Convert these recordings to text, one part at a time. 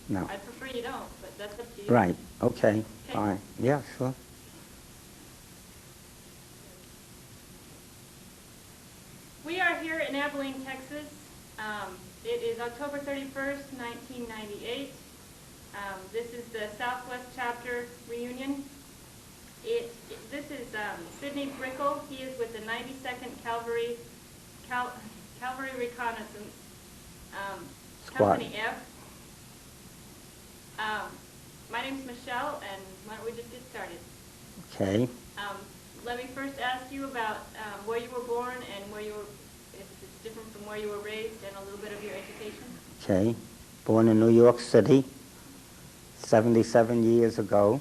No. I prefer you don't, but that's up to you. Right. Okay. Okay. Fine. Yeah, sure. We are here in Abilene, Texas. It is October 31st, 1998. This is the Southwest Chapter reunion. This is Sidney Brickel. He is with the 92nd Cavalry Reconnaissance Squad. Company F. My name's Michelle, and why don't we just get started? Okay. Let me first ask you about where you were born and if it's different from where you were raised, and a little bit of your education. Okay. Born in New York City 77 years ago.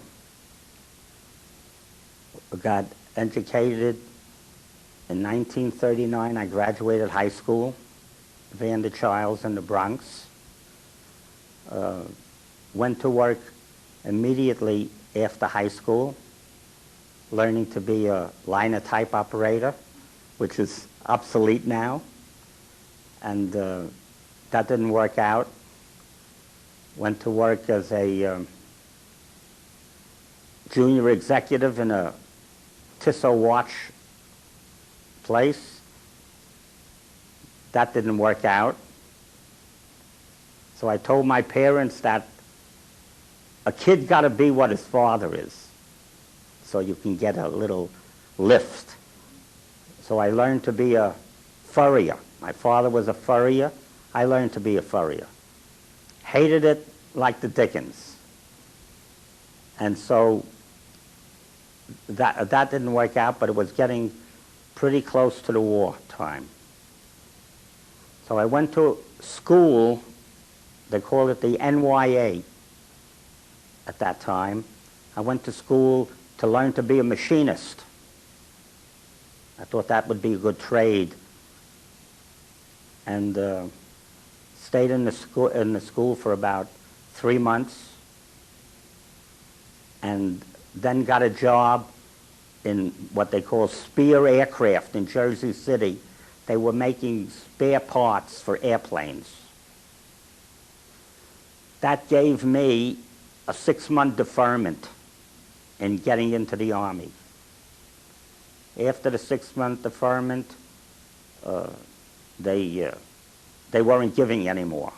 Got educated in 1939. I graduated high school, Vander Childs in the Bronx. Went to work immediately after high school, learning to be a liner type operator, which is obsolete now. And that didn't work out. Went to work as a junior executive in a Tissot watch place. That didn't work out. So I told my parents that a kid got to be what his father is, so you can get a little lift. So I learned to be a furrier. My father was a furrier. I learned to be a furrier. Hated it like the dickens. And so that didn't work out, but it was getting pretty close to the war time. So I went to school. They called it the NYA at that time. I went to school to learn to be a machinist. I thought that would be a good trade. And stayed in the school for about 3 months, and then got a job in what they call Spear Aircraft in Jersey City. They were making spare parts for airplanes. That gave me a 6-month deferment in getting into the Army. After the 6-month deferment, they weren't giving anymore,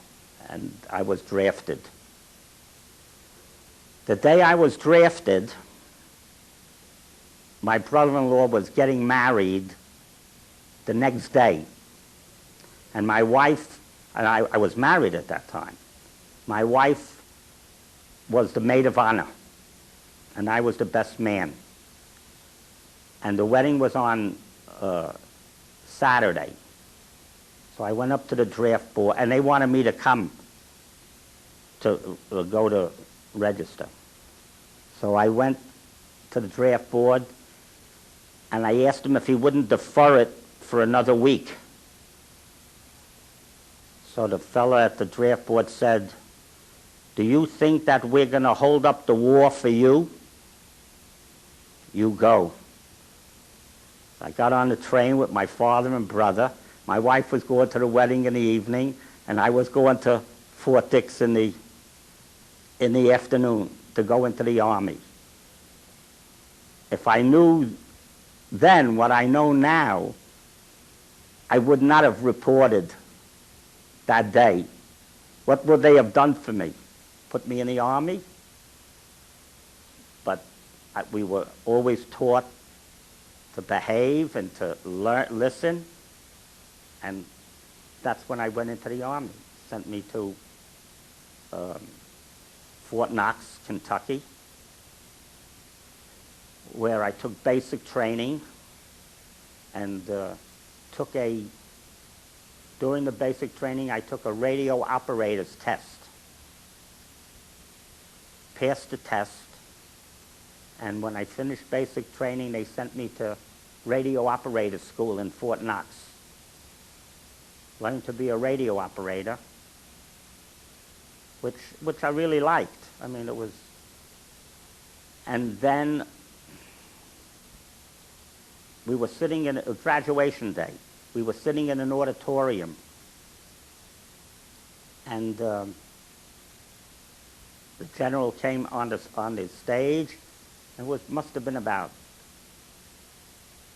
and I was drafted. The day I was drafted, my brother-in-law was getting married the next day, and my wife, and I was married at that time, my wife was the maid of honor, and I was the best man. And the wedding was on Saturday. So I went up to the draft board, and they wanted me to come to go to register. So I went to the draft board, and I asked him if he wouldn't defer it for another week. So the fellow at the draft board said, "Do you think that we're going to hold up the war for you? You go." I got on the train with my father and brother. My wife was going to the wedding in the evening, and I was going to Fort Dix in the afternoon to go into the Army. If I knew then what I know now, I would not have reported that day. What would they have done for me? Put me in the Army? But we were always taught to behave and to listen, and that's when I went into the Army. Sent me to Fort Knox, Kentucky, where I took basic training and during the basic training, I took a radio operator's test. Passed the test, and when I finished basic training, they sent me to radio operator school in Fort Knox. Learned to be a radio operator, which I really liked. I mean, it was. And then we were sitting in a graduation day. We were sitting in an auditorium, and the general came on the stage. It must have been about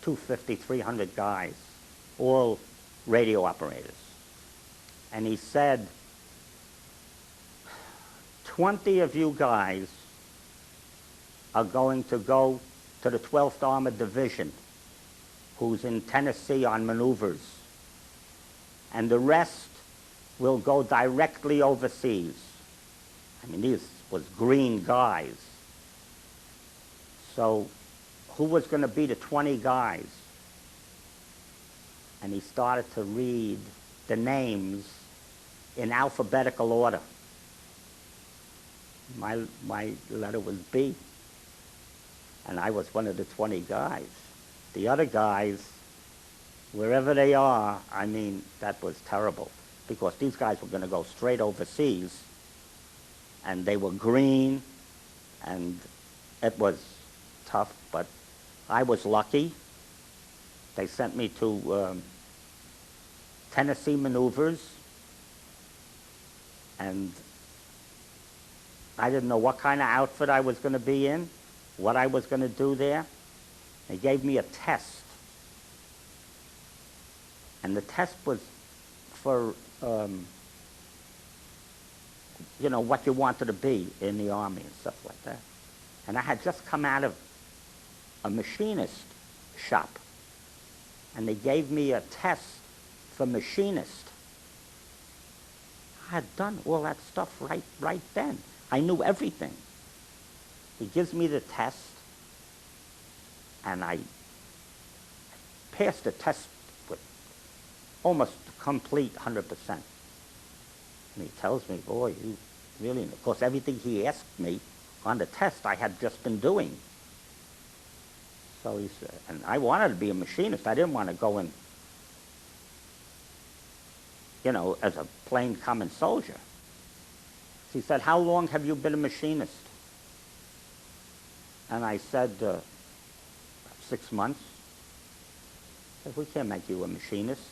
250, 300 guys, all radio operators. And he said, 20 of you guys are going to go to the 12th Armored Division, who's in Tennessee on maneuvers. And the rest will go directly overseas. I mean, these was green guys. So who was going to be the 20 guys? And he started to read the names in alphabetical order. My letter was B, and I was one of the 20 guys. The other guys, wherever they are, I mean, that was terrible, because these guys were going to go straight overseas, and they were green, and it was tough, but I was lucky. They sent me to Tennessee maneuvers, and I didn't know what kind of outfit I was going to be in, what I was going to do there. They gave me a test, and the test was for what you wanted to be in the Army and stuff like that. And I had just come out of a machinist shop, and they gave me a test for machinist. I had done all that stuff right then. I knew everything. He gives me the test, and I passed the test with almost complete 100%. And he tells me, boy, you really, of course, everything he asked me on the test I had just been doing. So he said, and I wanted to be a machinist. I didn't want to go in, as a plain common soldier. He said, how long have you been a machinist? And I said, 6 months. He said, we can't make you a machinist.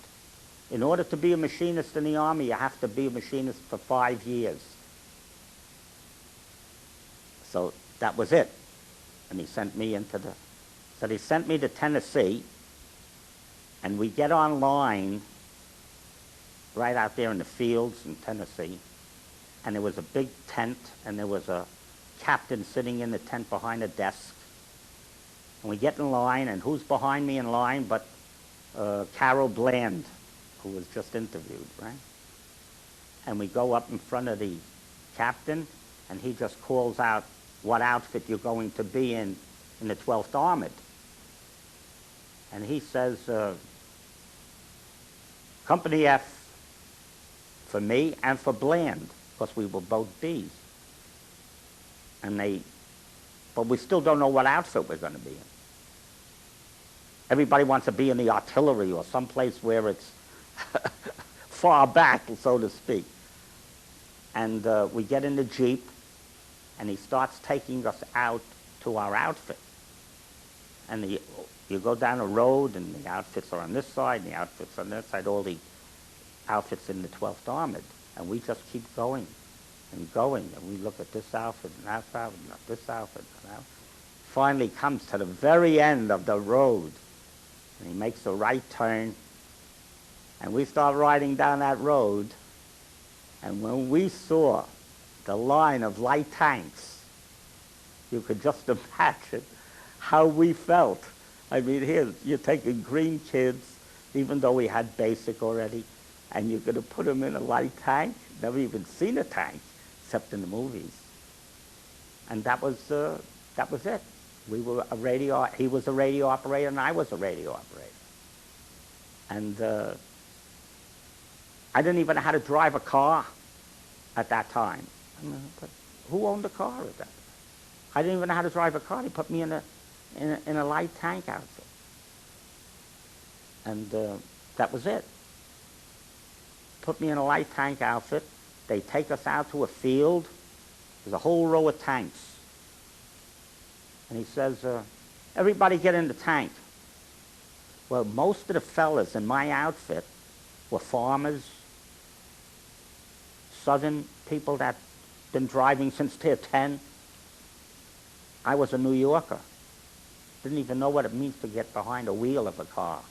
In order to be a machinist in the Army, you have to be a machinist for 5 years. So that was it. And he sent me he sent me to Tennessee, and we get online right out there in the fields in Tennessee, and there was a big tent, and there was a captain sitting in the tent behind a desk. And we get in line, and who's behind me in line but Carol Bland, who was just interviewed, right? And we go up in front of the captain, and he just calls out what outfit you're going to be in the 12th Armored. And he says, Company F for me and for Bland, because we were both Bs. But we still don't know what outfit we're going to be in. Everybody wants to be in the artillery or someplace where it's far back, so to speak. And we get in the Jeep, and he starts taking us out to our outfit. And you go down a road, and the outfits are on this side, and the outfits on this side, all the outfits in the 12th Armored. And we just keep going and going, and we look at this outfit, and that outfit, and this outfit, and that. Finally comes to the very end of the road, and he makes a right turn, and we start riding down that road, and when we saw the line of light tanks, you could just imagine how we felt. I mean, here, you're taking green kids, even though we had basic already, and you're going to put them in a light tank? Never even seen a tank, except in the movies. And that was it. We were he was a radio operator, and I was a radio operator. And I didn't even know how to drive a car at that time. But who owned a car at that time? I didn't even know how to drive a car. They put me in a light tank outfit. And that was it. Put me in a light tank outfit. They take us out to a field. There's a whole row of tanks. And he says, everybody get in the tank. Well, most of the fellas in my outfit were farmers, southern people that been driving since they're 10. I was a New Yorker. Didn't even know what it means to get behind a wheel of a car.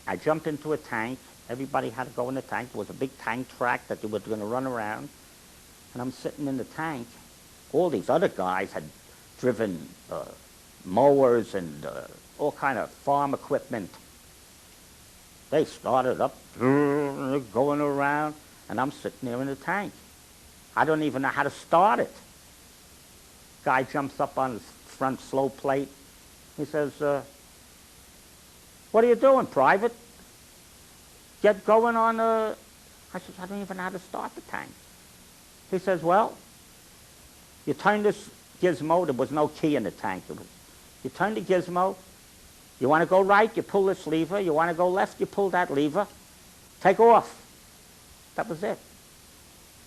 I jumped into a tank. Everybody had to go in the tank. There was a big tank track that they were going to run around. And I'm sitting in the tank. All these other guys had driven mowers and all kind of farm equipment. They started up, going around, and I'm sitting there in the tank. I don't even know how to start it. Guy jumps up on his front slow plate. He says, what are you doing, Private? Get going on I says, I don't even know how to start the tank. He says, well, you turn this gizmo. There was no key in the tank. You turn the gizmo. You want to go right, you pull this lever. You want to go left, you pull that lever. Take off. That was it.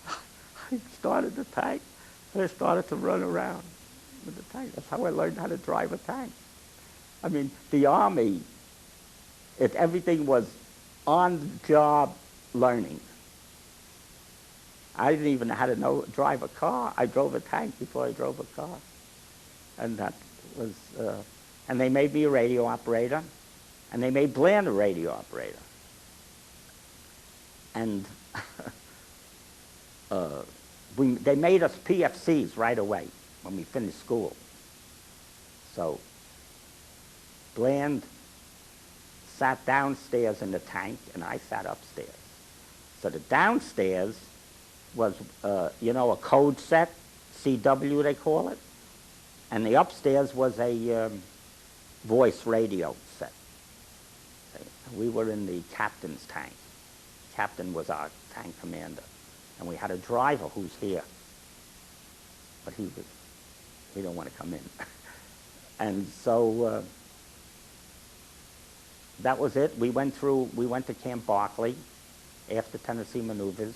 I started the tank, and I started to run around with the tank. That's how I learned how to drive a tank. I mean, the Army, everything was on-the-job learning. I didn't even know how to drive a car. I drove a tank before I drove a car. And that was, and they made me a radio operator, and they made Bland a radio operator. And they made us PFCs right away when we finished school. So Bland sat downstairs in the tank, and I sat upstairs. So the downstairs was, a code set, CW they call it, and the upstairs was a voice radio set. We were in the captain's tank. Captain was our tank commander, and we had a driver who's here, but he didn't want to come in. And so that was it. We went to Camp Barkley after Tennessee maneuvers,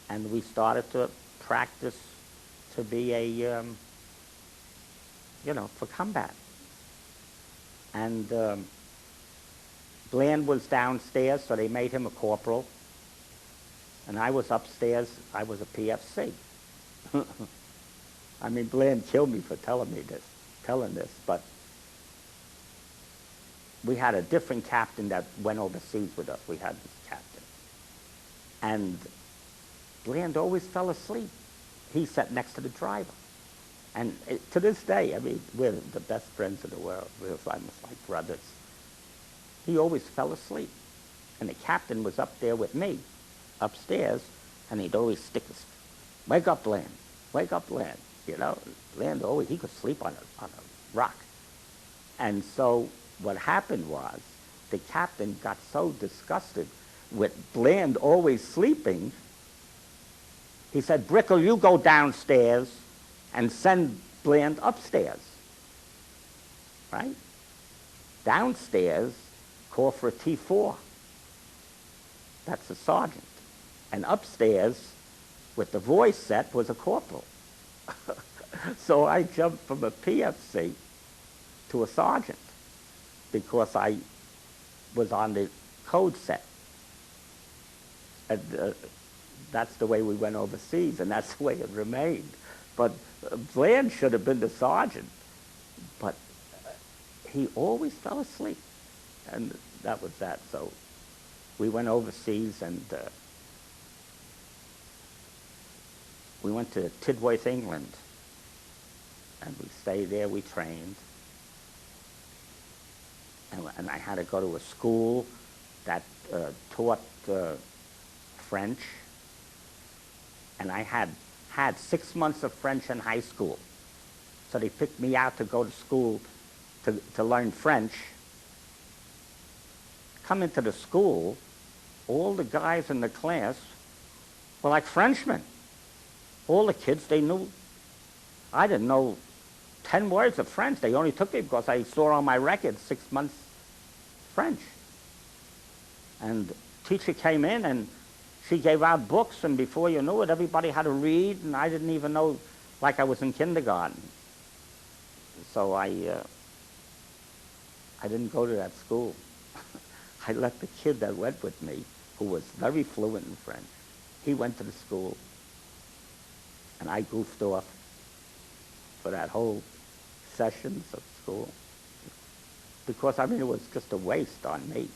and we started to practice to be a, for combat. And Bland was downstairs, so they made him a corporal. And I was upstairs. I was a PFC. I mean, Bland killed me for telling this, but we had a different captain that went overseas with us. We had this captain. And Bland always fell asleep. He sat next to the driver. And to this day, I mean, we're the best friends in the world. We're almost like brothers. He always fell asleep. And the captain was up there with me, upstairs, and he'd always stick his, wake up, Bland, wake up, Bland. Bland always, he could sleep on a rock. And so what happened was, the captain got so disgusted with Bland always sleeping, he said, Brickel, you go downstairs and send Bland upstairs. Right? Downstairs, call for a T4. That's a sergeant. And upstairs, with the voice set, was a corporal. So I jumped from a PFC to a sergeant because I was on the code set. And that's the way we went overseas, and that's the way it remained. But Bland should have been the sergeant, but he always fell asleep, and that was that. So we went overseas, and we went to Tidworth, England, and we stayed there. We trained, and I had to go to a school that taught French, and I had 6 months of French in high school. So they picked me out to go to school to learn French. Come into the school, all the guys in the class were like Frenchmen. All the kids, they knew. I didn't know 10 words of French. They only took me because I saw on my record 6 months French. And the teacher came in, and she gave out books, and before you knew it, everybody had to read, and I didn't even know, like I was in kindergarten. So I didn't go to that school. I let the kid that went with me, who was very fluent in French, he went to the school, And I goofed off for that whole sessions of school. Because, I mean, it was just a waste on me.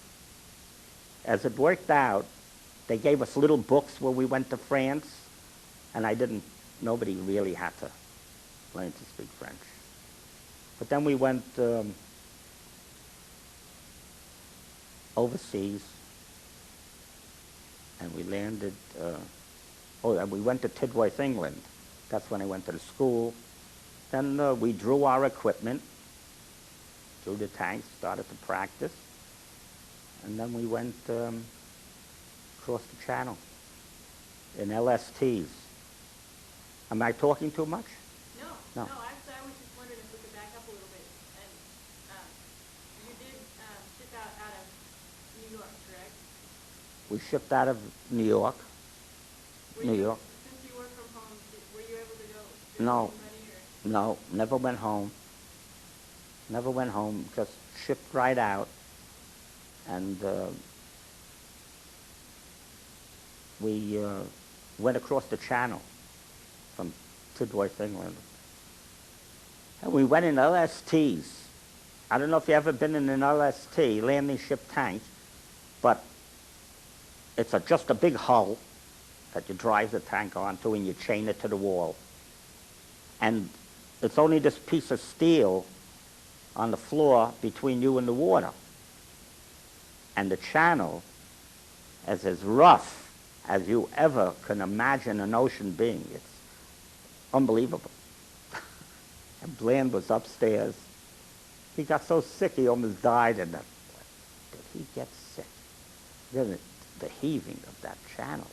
As it worked out, they gave us little books when we went to France, and nobody really had to learn to speak French. But then we went overseas, and we landed, and we went to Tidworth, England. That's when I went to the school. Then we drew our equipment, drew the tanks, started to practice, and then we went across the channel in LSTs. Am I talking too much? No. No. Actually, I was just wondering if we could back up a little bit. And you did ship out of New York, correct? We shipped out of New York. New York. Since you work from home, were you able to go visit No. anybody? No, never went home. Never went home, just shipped right out. And we went across the channel from Tidworth, England. And we went in LSTs. I don't know if you've ever been in an LST, landing ship tank, but it's just a big hull that you drive the tank onto and you chain it to the wall. And it's only this piece of steel on the floor between you and the water. And the channel is as rough as you ever can imagine an ocean being. It's unbelievable. And Bland was upstairs. He got so sick he almost died. And did he get sick? Then the heaving of that channel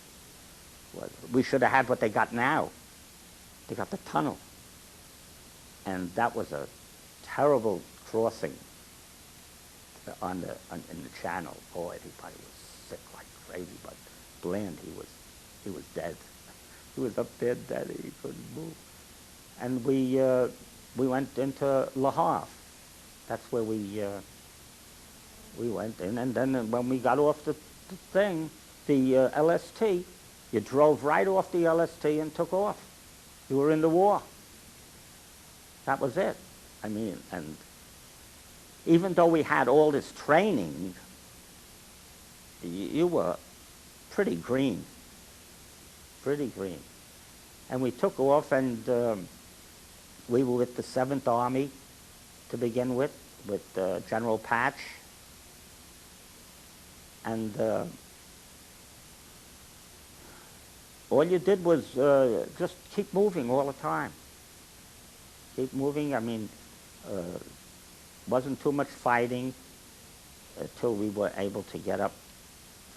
we should have had what they got now. They got the tunnel. And that was a terrible crossing in the channel. Boy, everybody was sick like crazy, but Bland, he was dead. He was up there dead, he couldn't move. And we went into Le Havre. That's where we went in. And then when we got off the thing, the LST, you drove right off the LST and took off. You were in the war. That was it. I mean, and even though we had all this training, you were pretty green. Pretty green. And we took off, and we were with the 7th Army to begin with General Patch. And all you did was just keep moving all the time. Keep moving. I mean, wasn't too much fighting until we were able to get up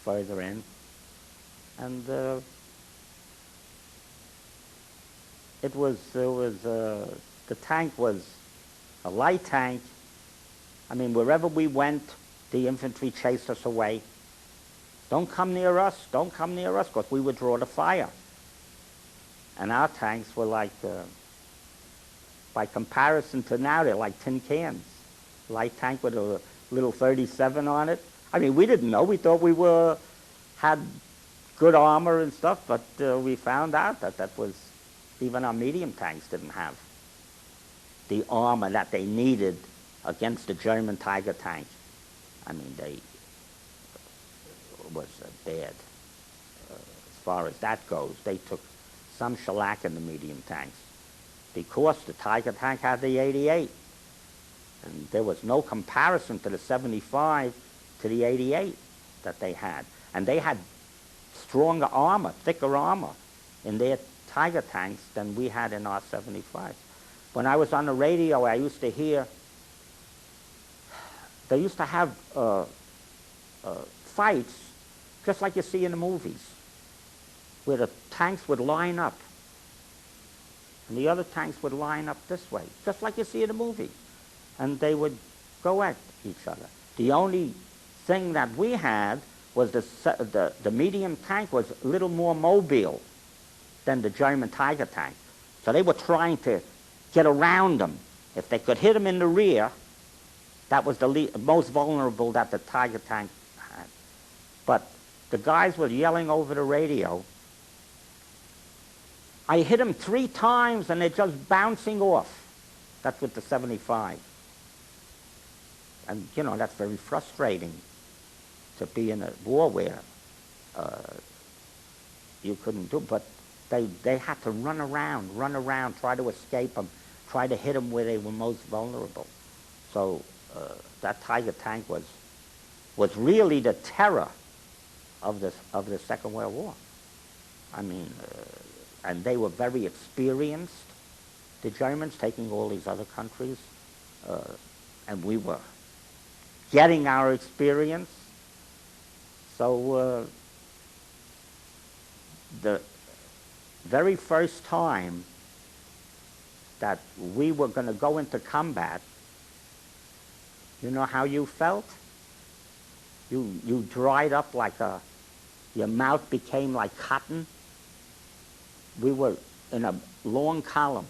further in. And the tank was a light tank. I mean, wherever we went, the infantry chased us away. Don't come near us, because we would draw the fire. And our tanks were like, by comparison to now, they're like tin cans. Light tank with a little 37 on it. I mean, we didn't know. We thought we had good armor and stuff, but we found out that was, even our medium tanks didn't have the armor that they needed against the German Tiger tank. I mean, it was bad. As far as that goes, they took some shellac in the medium tanks because the Tiger tank had the 88. And there was no comparison to the 75 to the 88 that they had. And they had stronger armor, thicker armor in their Tiger tanks than we had in our 75s. When I was on the radio, I used to hear, they used to have fights just like you see in the movies, where the tanks would line up and the other tanks would line up this way, just like you see in the movie. And they would go at each other. The only thing that we had was the medium tank was a little more mobile than the German Tiger tank. So they were trying to get around them. If they could hit them in the rear, that was the most vulnerable that the Tiger tank had. But the guys were yelling over the radio, I hit them 3 times and they're just bouncing off. That's with the 75. And, you know, that's very frustrating to be in a war where you couldn't do. But they had to run around, try to escape them, try to hit them where they were most vulnerable. So that Tiger tank was really the terror of the Second World War. I mean, and they were very experienced, the Germans, taking all these other countries, and we were getting our experience. So the very first time that we were going to go into combat, you know how you felt? You dried up like your mouth became like cotton. We were in a long column.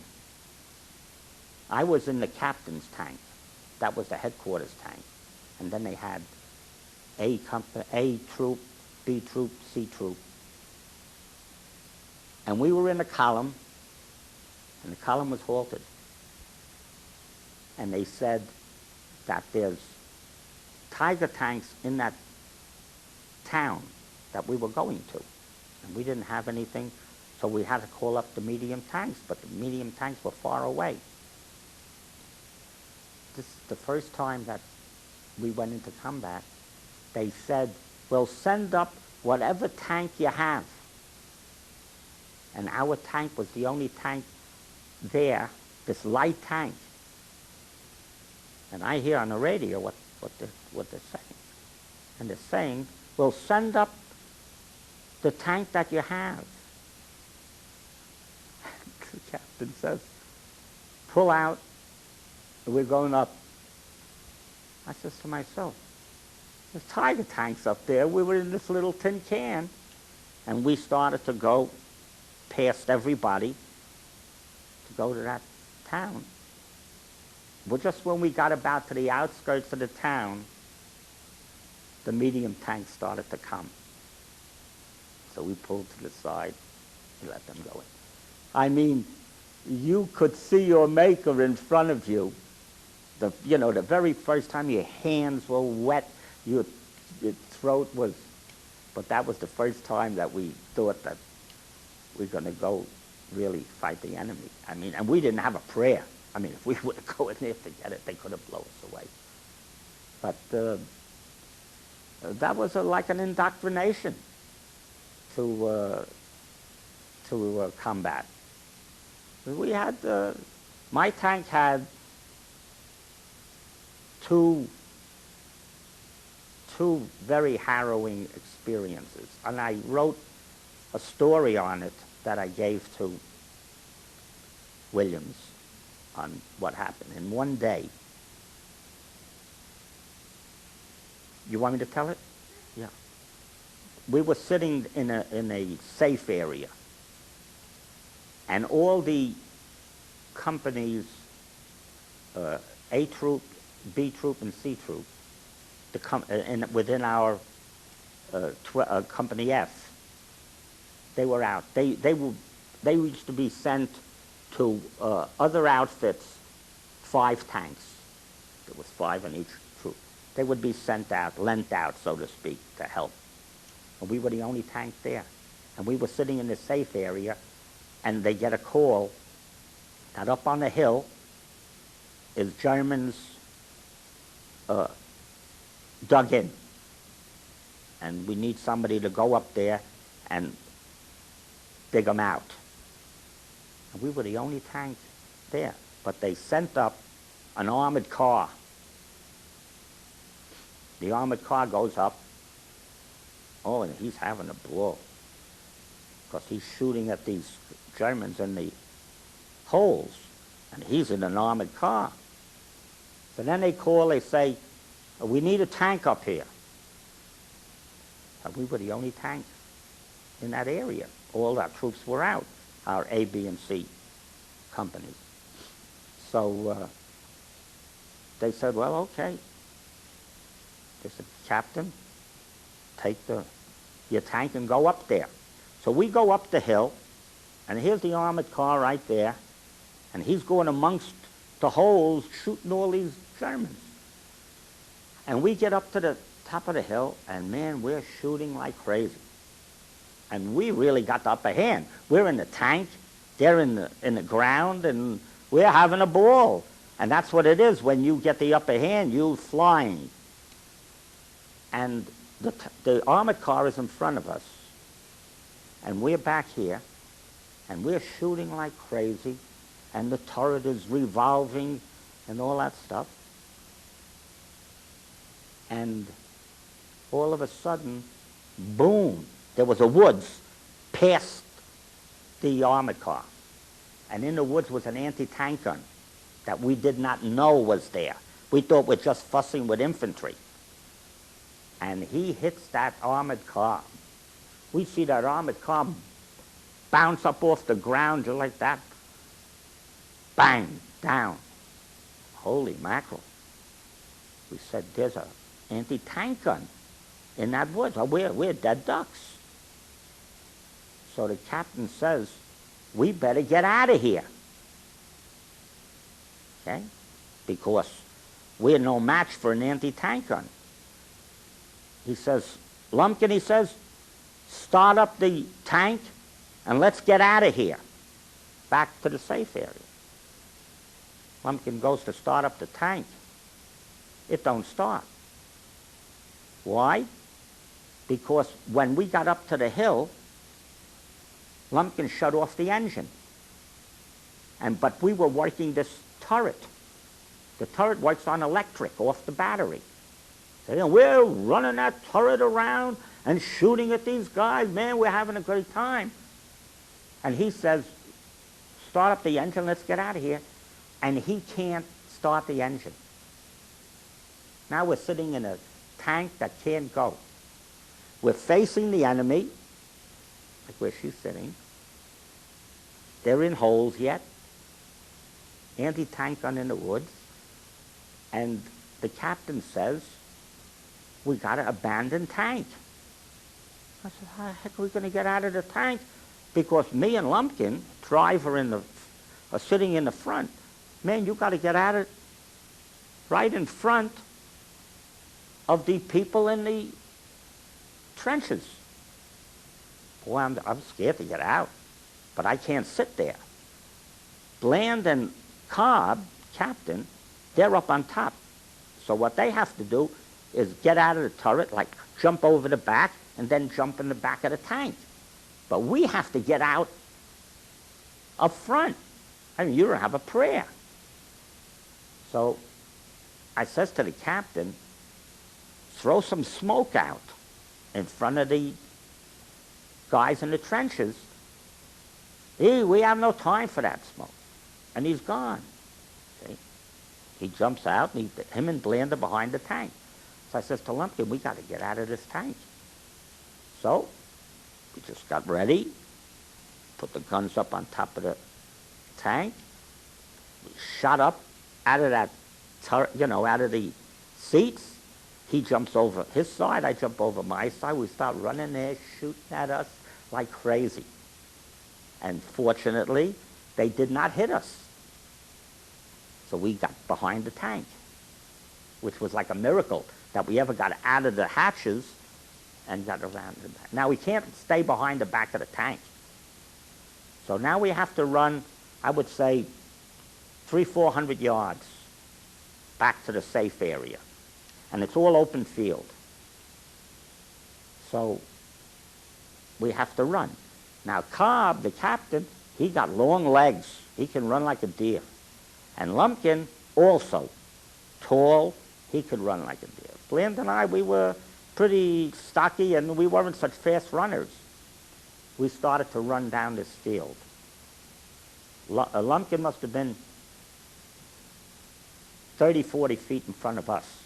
I was in the captain's tank. That was the headquarters tank. And then they had A troop, B troop, C troop. And we were in a column, and the column was halted. And they said that there's Tiger tanks in that town that we were going to. And we didn't have anything, so we had to call up the medium tanks, but the medium tanks were far away. This is the first time that we went into combat. They said, well, send up whatever tank you have. And our tank was the only tank there, this light tank. And I hear on the radio what they're saying. And they're saying, well, send up the tank that you have. The captain says, pull out, we're going up. I says to myself, there's Tiger tanks up there. We were in this little tin can. And we started to go past everybody to go to that town. Well, just when we got about to the outskirts of the town, the medium tanks started to come. So we pulled to the side and let them go in. I mean, you could see your maker in front of you. The very first time your hands were wet, your throat was, but that was the first time that we thought that we're going to go really fight the enemy. I mean, and we didn't have a prayer. I mean, if we would have go in there to get it, they could have blown us away. But that was like an indoctrination to combat. We had, my tank had two very harrowing experiences. And I wrote a story on it that I gave to Williams on what happened. In one day, you want me to tell it? Yeah. We were sitting in a safe area, and all the companies, A troop, B troop, and C troop, within our company F, they were out. They used to be sent to other outfits, 5 tanks. There was 5 in each troop. They would be sent out, lent out, so to speak, to help. And we were the only tank there. And we were sitting in the safe area, and they get a call that up on the hill is Germans dug in. And we need somebody to go up there and dig them out. And we were the only tank there. But they sent up an armored car. The armored car goes up. Oh, and he's having a blow. Because he's shooting at these Germans in the holes. And he's in an armored car. So then they call, they say, we need a tank up here. And we were the only tank in that area. All our troops were out, our A, B, and C companies. So they said, well, okay. They said, Captain, take your tank and go up there. So we go up the hill, And here's the armored car right there. And he's going amongst the holes shooting all these Germans. And we get up to the top of the hill, and man, we're shooting like crazy. And we really got the upper hand. We're in the tank, they're in the ground, and we're having a ball. And that's what it is. When you get the upper hand, you're flying. And the armored car is in front of us. And we're back here, and we're shooting like crazy, and the turret is revolving and all that stuff. And all of a sudden, boom, there was a woods past the armored car. And in the woods was an anti-tank gun that we did not know was there. We thought we're just fussing with infantry. And he hits that armored car. We see that armored car bounce up off the ground just like that. Bang, down. Holy mackerel. We said, there's an anti-tank gun in that woods. Oh, we're dead ducks. So the captain says, we better get out of here. Okay? Because we're no match for an anti-tank gun. He says, Lumpkin, he says, start up the tank and let's get out of here. Back to the safe area. Lumpkin goes to start up the tank. It don't start. Why? Because when we got up to the hill, Lumpkin shut off the engine. But we were working this turret. The turret works on electric off the battery. So, we're running that turret around and shooting at these guys. Man, we're having a great time. And he says, start up the engine, let's get out of here. And he can't start the engine. Now we're sitting in a tank that can't go. We're facing the enemy, like where she's sitting. They're in holes yet. Anti-tank gun in the woods. And the captain says, we got to abandon tank. I said, how the heck are we going to get out of the tank? Because me and Lumpkin, driver are sitting in the front. Man, you got to get out of right in front of the people in the trenches. Boy, I'm scared to get out, but I can't sit there. Bland and Cobb, captain, they're up on top. So what they have to do is get out of the turret, like jump over the back, and then jump in the back of the tank. But we have to get out up front. I mean, you don't have a prayer. So I says to the captain, throw some smoke out in front of the guys in the trenches. We have no time for that smoke. And he's gone. See? He jumps out, and him and Bland are behind the tank. So I says to Lumpkin, we got to get out of this tank. So we just got ready, put the guns up on top of the tank. We shot up out of that, out of the seats. He jumps over his side, I jump over my side. We start running there, shooting at us like crazy. And fortunately, they did not hit us. So we got behind the tank, which was like a miracle that we ever got out of the hatches and got around the back. Now we can't stay behind the back of the tank. So now we have to run, I would say, 300-400 yards back to the safe area. And it's all open field. So we have to run. Now Cobb, the captain, he got long legs. He can run like a deer. And Lumpkin, also tall, he could run like a deer. Bland and I, we were pretty stocky, and we weren't such fast runners. We started to run down this field. Lumpkin must have been 30, 40 feet in front of us.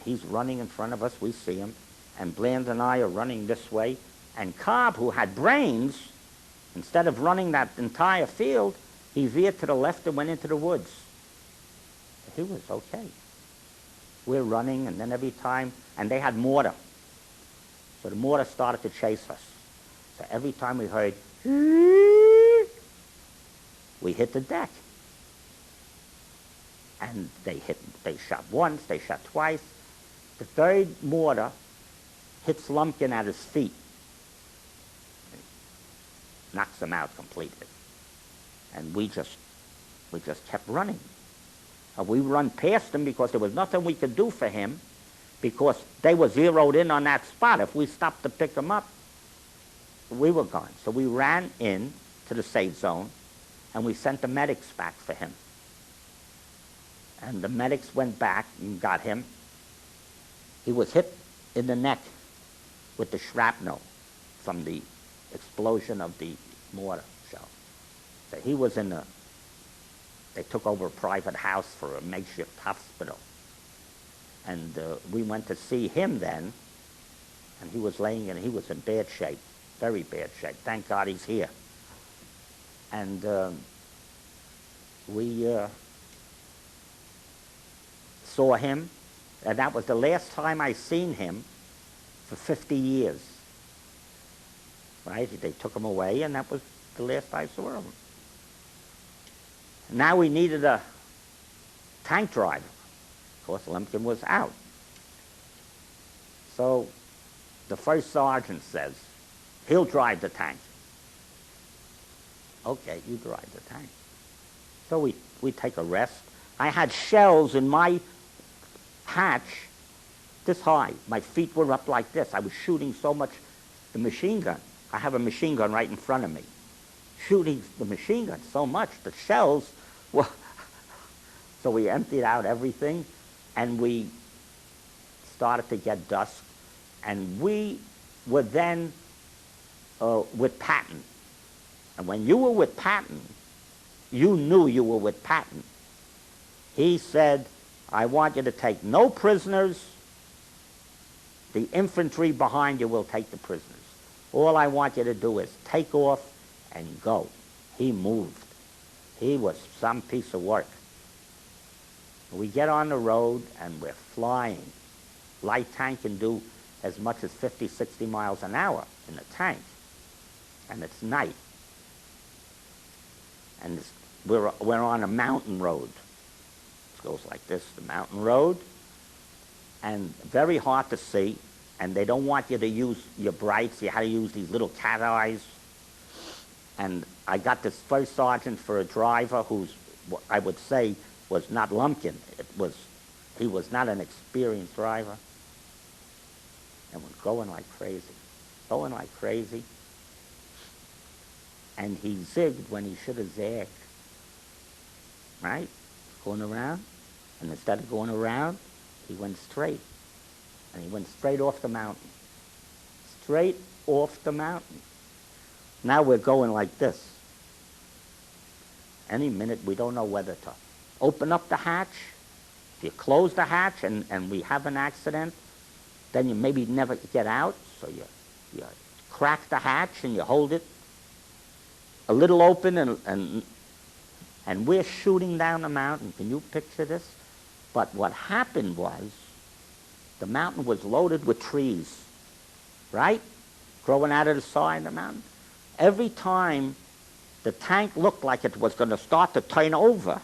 He's running in front of us, we see him, and Bland and I are running this way, and Cobb, who had brains, instead of running that entire field, he veered to the left and went into the woods. He was okay. We're running, and then every time, and they had mortar. So the mortar started to chase us. So every time we heard, we hit the deck. And they shot once, they shot twice. The third mortar hits Lumpkin at his feet. Knocks him out completely. And we just kept running. We run past him because there was nothing we could do for him, because they were zeroed in on that spot. If we stopped to pick him up, we were gone. So we ran in to the safe zone, and we sent the medics back for him. And the medics went back and got him. He was hit in the neck with the shrapnel from the explosion of the mortar shell. So he was they took over a private house for a makeshift hospital. And we went to see him then, and he was he was in bad shape, very bad shape. Thank God he's here. And we saw him, and that was the last time I seen him for 50 years. Right? They took him away, and that was the last I saw him. Now we needed a tank driver. Of course, Lumpkin was out. So the first sergeant says, he'll drive the tank. Okay, you drive the tank. So we take a rest. I had shells in my hatch this high. My feet were up like this. I was shooting so much the machine gun. I have a machine gun right in front of me. Shooting the machine gun so much, the shells, well, so we emptied out everything, and we started to get dusk, and we were then with Patton. And when you were with Patton, you knew you were with Patton. He said, I want you to take no prisoners. The infantry behind you will take the prisoners. All I want you to do is take off and go. He moved. He was some piece of work. We get on the road and we're flying. Light tank can do as much as 50, 60 miles an hour in a tank. And it's night. And we're on a mountain road. It goes like this, the mountain road. And very hard to see. And they don't want you to use your brights. You had to use these little cat eyes. And I got this first sergeant for a driver who's, I would say, was not Lumpkin. He was not an experienced driver. And we're going like crazy. And he zigged when he should have zagged. Right? Going around. And instead of going around, he went straight. And he went straight off the mountain. Straight off the mountain. Now we're going like this. Any minute, we don't know whether to open up the hatch. If you close the hatch and we have an accident, then you maybe never get out. So you crack the hatch and you hold it a little open, and we're shooting down the mountain. Can you picture this? But what happened was, the mountain was loaded with trees, right? Growing out of the side of the mountain. Every time the tank looked like it was going to start to turn over,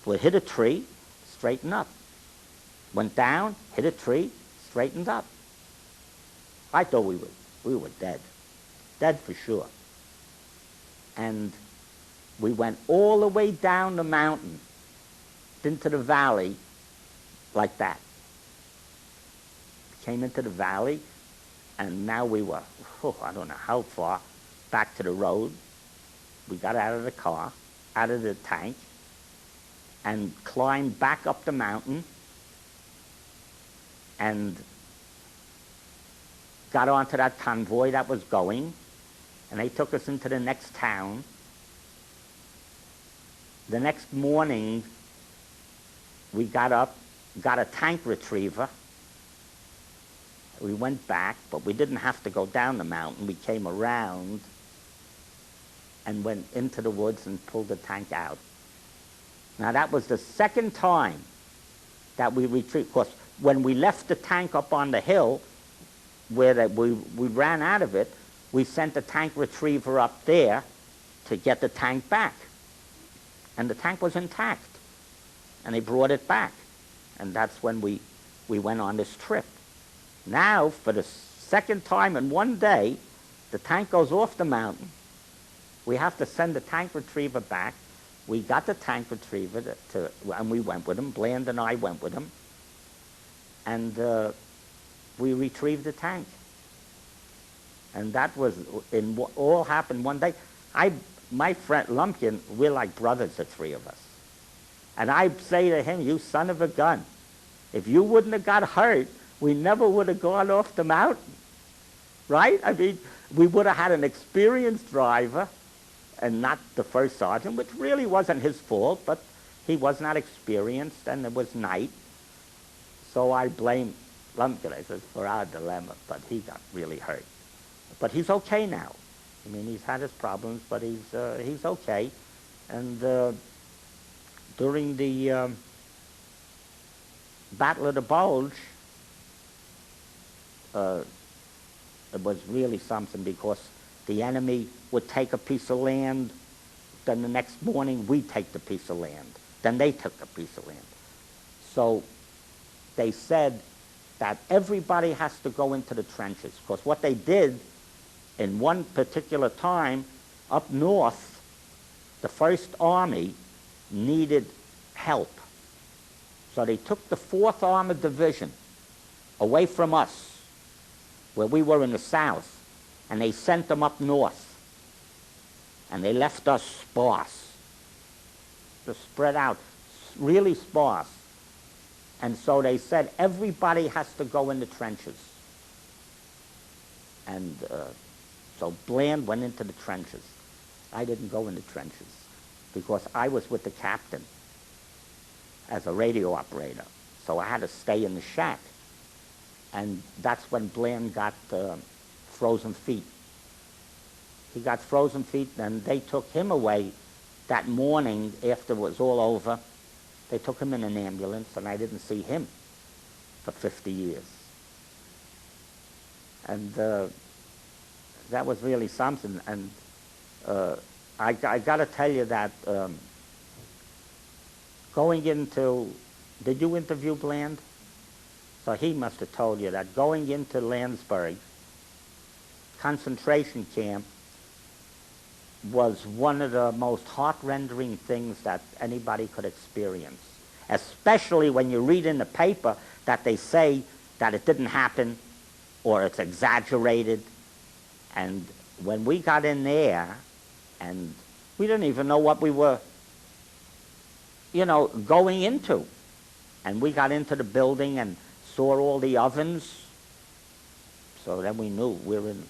we hit a tree, straighten up. Went down, hit a tree, straightened up. I thought we were dead. Dead for sure. And we went all the way down the mountain into the valley like that. Came into the valley, and now we were, I don't know how far, back to the road. We got out of the car, out of the tank, and climbed back up the mountain, and got onto that convoy that was going, and they took us into the next town. The next morning, we got up, got a tank retriever. We went back, but we didn't have to go down the mountain. We came around and went into the woods and pulled the tank out. Now, that was the second time that we retrieved. Of course, when we left the tank up on the hill, where we ran out of it, we sent the tank retriever up there to get the tank back. and the tank was intact. And they brought it back. And that's when we went on this trip. Now, for the second time in one day, the tank goes off the mountain. We have to send the tank retriever back. We got the tank retriever, and we went with him. Bland and I went with him. And we retrieved the tank. And that was, all happened one day. My friend Lumpkin, we're like brothers, the three of us. And I'd say to him, you son of a gun, if you wouldn't have got hurt, we never would have gone off the mountain, right? I mean, we would have had an experienced driver and not the first sergeant, which really wasn't his fault, but he was not experienced, and it was night. So I blame Lumpkin, I said, for our dilemma, but he got really hurt. But he's okay now. I mean, he's had his problems, but he's okay. And during the Battle of the Bulge, it was really something, because the enemy would take a piece of land, then the next morning we'd take the piece of land, then they took a piece of land. So they said that everybody has to go into the trenches, because what they did in one particular time up north, the First Army needed help. So they took the 4th Armored Division away from us, where we were in the south, and they sent them up north. And they left us sparse, just spread out, really sparse. And so they said, everybody has to go in the trenches. And so Bland went into the trenches. I didn't go in the trenches, because I was with the captain as a radio operator. So I had to stay in the shack. And that's when Bland got frozen feet. He got frozen feet, and they took him away that morning after it was all over. They took him in an ambulance, and I didn't see him for 50 years. And that was really something. And I got to tell you that going into, did you interview Bland? So he must have told you that going into Landsberg concentration camp was one of the most heart-rending things that anybody could experience, especially when you read in the paper that they say that it didn't happen or it's exaggerated. And when we got in there, and we didn't even know what we were, going into. And we got into the building and saw all the ovens. So then we knew we were in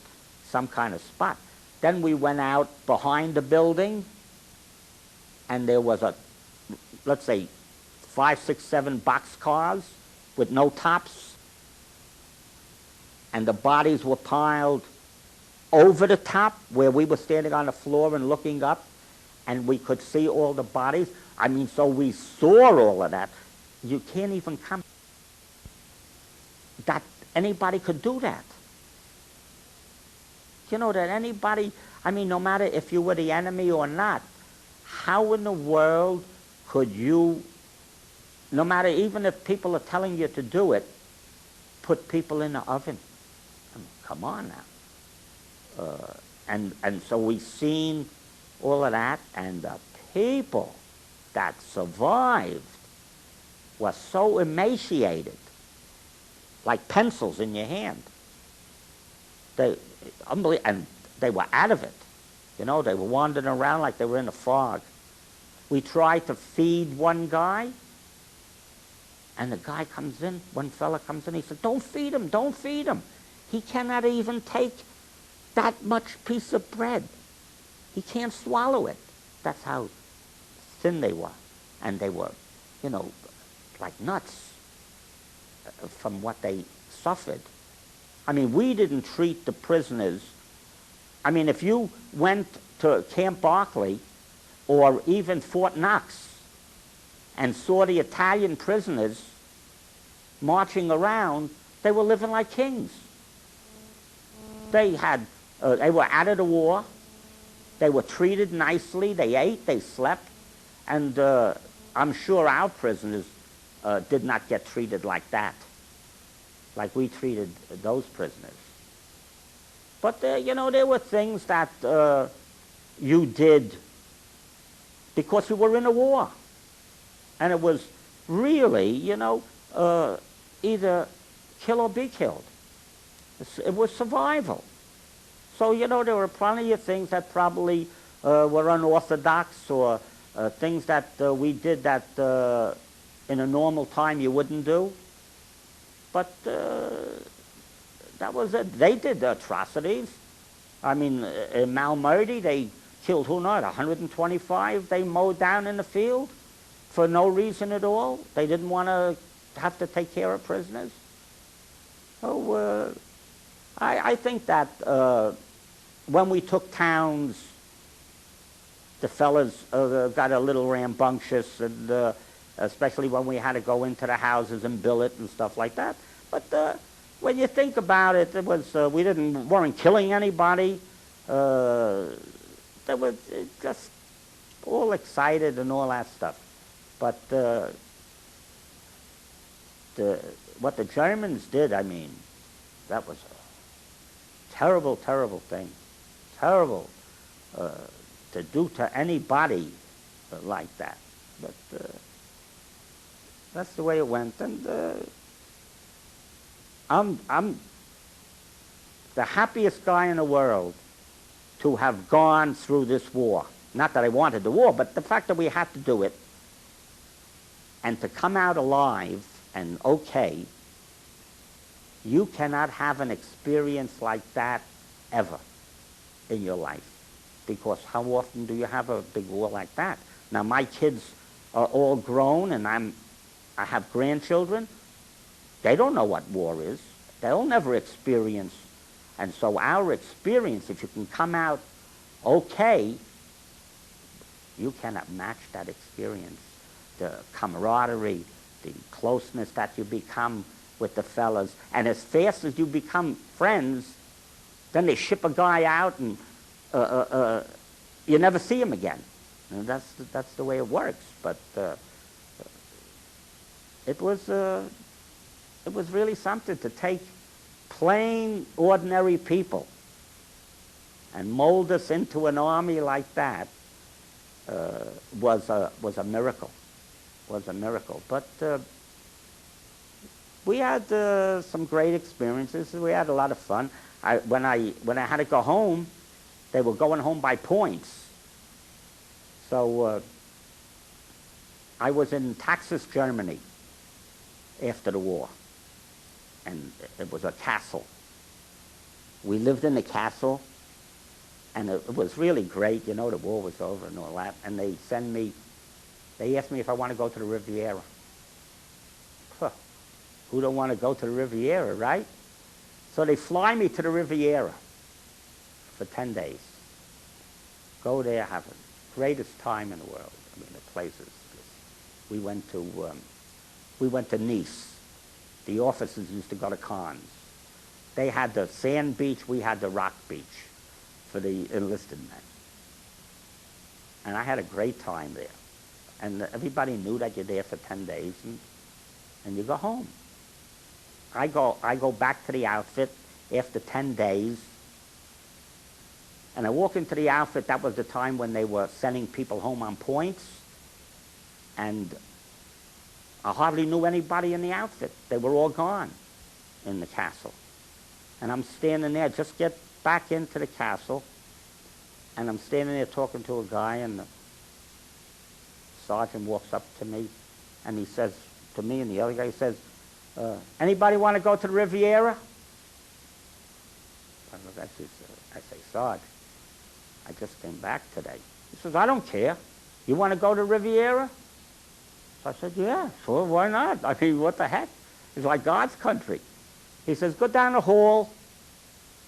some kind of spot. Then we went out behind the building, and there was let's say, 5, 6, 7 boxcars with no tops. And the bodies were piled over the top where we were standing on the floor and looking up, and we could see all the bodies. I mean, so we saw all of that. You can't even come that anybody could do that. That anybody, I mean, no matter if you were the enemy or not, how in the world could you, no matter even if people are telling you to do it, put people in the oven? I mean, come on now. And so we seen all of that, and the people that survived were so emaciated, like pencils in your hand. And they were out of it. They were wandering around like they were in a fog. We tried to feed one guy, and the guy comes in, one fella comes in, he said, don't feed him, don't feed him. He cannot even take that much piece of bread. He can't swallow it. That's how thin they were. And they were, like nuts from what they suffered. I mean, we didn't treat the prisoners. I mean, if you went to Camp Barclay or even Fort Knox and saw the Italian prisoners marching around, they were living like kings. They were out of the war. They were treated nicely. They ate, they slept. And I'm sure our prisoners did not get treated like that, like we treated those prisoners. But, there were things that you did because you were in a war. And it was really, either kill or be killed. It was survival. So, there were plenty of things that probably were unorthodox, or things that we did that in a normal time you wouldn't do. But that was it. They did atrocities. I mean, in Malmedy, they killed 125 they mowed down in the field for no reason at all. They didn't want to have to take care of prisoners. So I think that when we took towns, the fellas got a little rambunctious, and especially when we had to go into the houses and billet and stuff like that. But when you think about it, it was we weren't killing anybody. They were just all excited and all that stuff. But what the Germans did, I mean, that was a terrible, terrible thing. Terrible to do to anybody like that. But that's the way it went. And I'm the happiest guy in the world to have gone through this war. Not that I wanted the war, but the fact that we had to do it, and to come out alive and okay. You cannot have an experience like that ever in your life, because how often do you have a big war like that? Now my kids are all grown, and I have grandchildren. They don't know what war is. They'll never experience. And so our experience, if you can come out okay, you cannot match that experience. The camaraderie, the closeness that you become with the fellas. And as fast as you become friends, then they ship a guy out, and you never see him again. And that's the way it works. But it was really something to take plain, ordinary people and mold us into an army like that. Was a miracle. Was a miracle. But we had some great experiences. We had a lot of fun. When I had to go home, they were going home by points. So I was in Texas, Germany, after the war, and it was a castle. We lived in the castle, and it was really great. The war was over and all that, and they asked me if I want to go to the Riviera. Huh. Who don't want to go to the Riviera, right? So they fly me to the Riviera for 10 days. Go there, have the greatest time in the world. I mean, the places. We went to Nice. The officers used to go to Cannes. They had the sand beach, we had the rock beach for the enlisted men. And I had a great time there. And everybody knew that you're there for 10 days, and you go home. I go back to the outfit after 10 days, and I walk into the outfit. That was the time when they were sending people home on points, and I hardly knew anybody in the outfit. They were all gone in the castle. And I'm standing there, just get back into the castle, and I'm standing there talking to a guy, and the sergeant walks up to me, and he says to me, and the other guy says, anybody want to go to the Riviera? I say, Sarge, I just came back today. He says, I don't care. You want to go to Riviera? So I said, yeah, sure, why not? I mean, what the heck? It's like God's country. He says, go down the hall.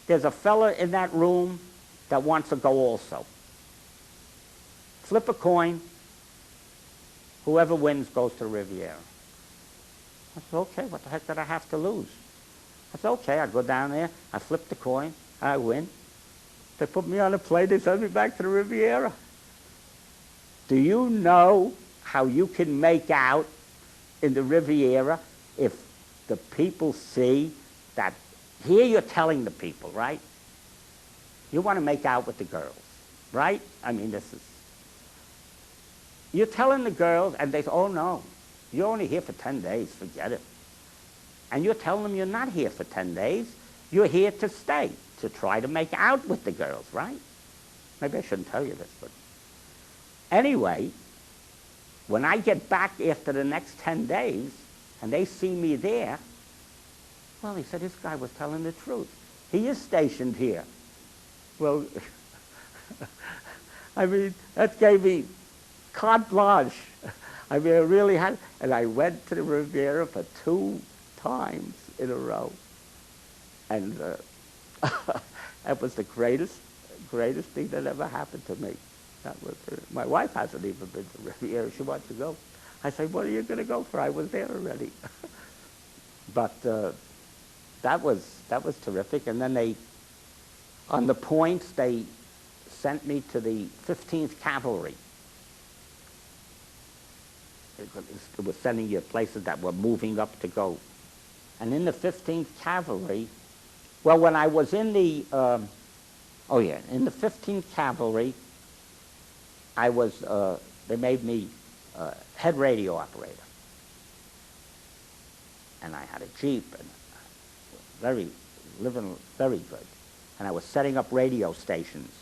There's a fella in that room that wants to go also. Flip a coin. Whoever wins goes to the Riviera. I said, okay, what the heck did I have to lose? I said, okay, I go down there, I flip the coin, I win. They put me on a plane, they send me back to the Riviera. Do you know how you can make out in the Riviera if the people see that? Here you're telling the people, right? You want to make out with the girls, right? I mean, you're telling the girls, and they say, oh, no, you're only here for 10 days, forget it. And you're telling them you're not here for 10 days. You're here to stay, to try to make out with the girls, right? Maybe I shouldn't tell you this, but anyway, when I get back after the next 10 days, and they see me there, well, he said, this guy was telling the truth. He is stationed here. Well, I mean, that gave me carte blanche. I mean, I really had, and I went to the Riviera for 2 times in a row. And that was the greatest thing that ever happened to me. That was my wife hasn't even been to Riviera. She wants to go. I say, what are you going to go for? I was there already. But that was terrific. And then on the points, they sent me to the 15th Cavalry. It was sending you places that were moving up to go. And in the 15th Cavalry, well, when I was in the, in the 15th Cavalry, I was, they made me head radio operator. And I had a Jeep, and living very good. And I was setting up radio stations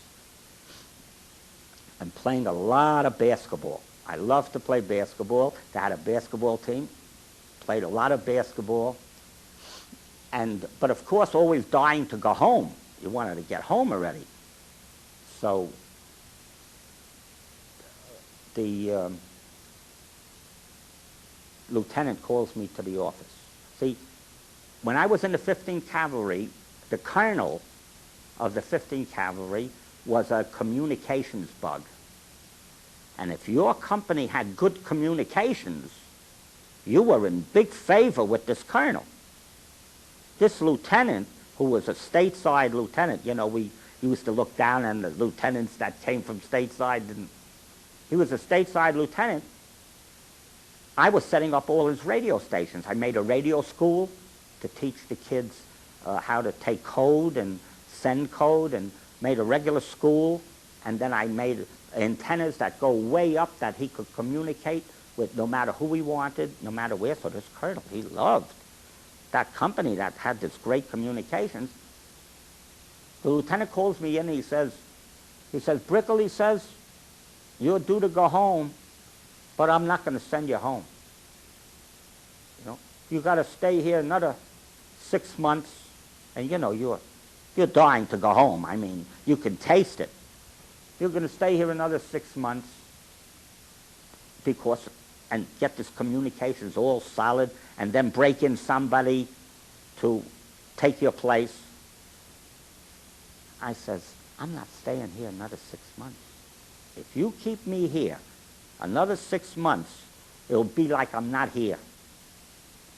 and playing a lot of basketball. I loved to play basketball. They had a basketball team, played a lot of basketball. But of course, always dying to go home. You wanted to get home already. So the lieutenant calls me to the office. See, when I was in the 15th Cavalry, the colonel of the 15th Cavalry was a communications bug. And if your company had good communications, you were in big favor with this colonel. This lieutenant, who was a stateside lieutenant, you know, we used to look down on the lieutenants that came from stateside. He was a stateside lieutenant. I was setting up all his radio stations. I made a radio school to teach the kids how to take code and send code, and made a regular school. And then I made antennas that go way up that he could communicate with no matter who he wanted, no matter where. So this colonel, he loved that company that had this great communications. The lieutenant calls me in and he says, Brickel, he says, you're due to go home, but I'm not going to send you home. You know, you got to stay here another 6 months, and you know, you're dying to go home. I mean, you can taste it. You're going to stay here another 6 months and get this communications all solid, and then break in somebody to take your place. I says, I'm not staying here another 6 months. If you keep me here another 6 months, it'll be like I'm not here.